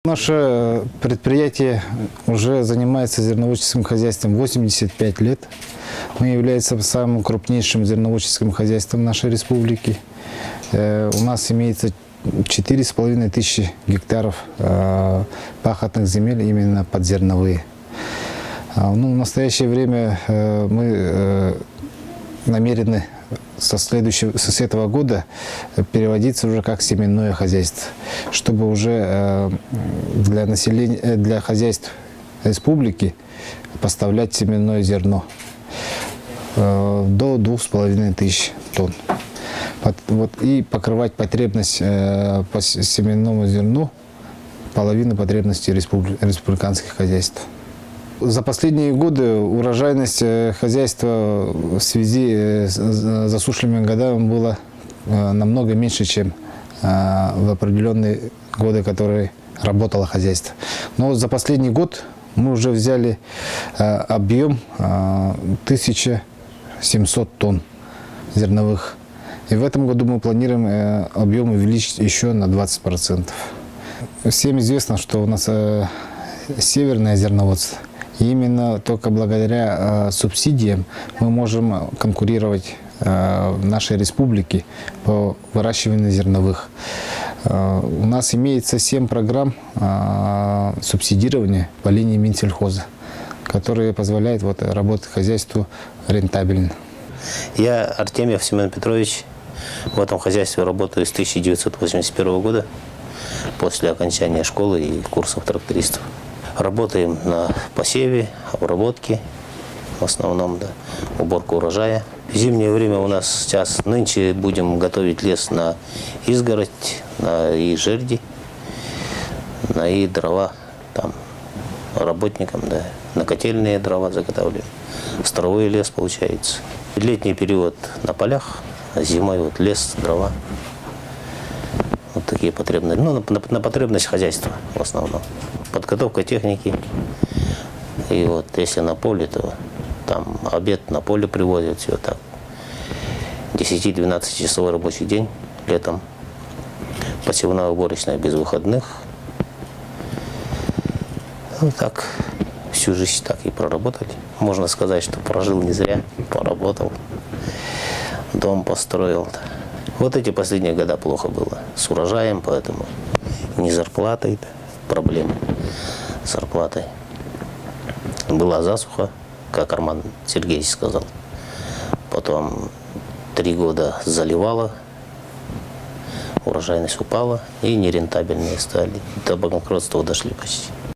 Наше предприятие уже занимается зерноводческим хозяйством 85 лет. Мы являемся самым крупнейшим зерноводческим хозяйством нашей республики. У нас имеется 4,5 тысячи гектаров пахотных земель именно под зерновые. В настоящее время мы намерены с этого года переводиться уже как семенное хозяйство, чтобы уже для населения, для хозяйств республики поставлять семенное зерно до 2500 тонн. И покрывать потребность по семенному зерну половину потребностей республиканских хозяйств. За последние годы урожайность хозяйства в связи с засушливыми годами была намного меньше, чем в определенные годы, которые работало хозяйство. Но за последний год мы уже взяли объем 1700 тонн зерновых. И в этом году мы планируем объем увеличить еще на 20%. Всем известно, что у нас северное зерноводство. И именно только благодаря субсидиям мы можем конкурировать в нашей республике по выращиванию зерновых. У нас имеется 7 программ субсидирования по линии Минсельхоза, которые позволяют работать хозяйству рентабельно. Я Артемьев Семен Петрович. В этом хозяйстве работаю с 1981 года, после окончания школы и курсов трактористов. Работаем на посеве, обработке, в основном, уборку урожая. В зимнее время у нас сейчас, нынче будем готовить лес на изгородь, на и жерди, на и дрова, там, работникам, на котельные дрова заготавливаем. Стровой лес получается. Летний период на полях, а зимой лес, дрова. Вот такие потребности. На потребность хозяйства в основном. Подготовка техники. И если на поле, то там обед на поле привозят, все так. 10-12 часовой рабочий день летом. Посевная уборочная без выходных. Так всю жизнь так и проработали. Можно сказать, что прожил не зря, поработал. Дом построил. Эти последние года плохо было с урожаем, поэтому не зарплатой, проблемы с зарплатой. Была засуха, как Арман Сергеевич сказал. Потом 3 года заливало, урожайность упала и нерентабельные стали. До банкротства дошли почти.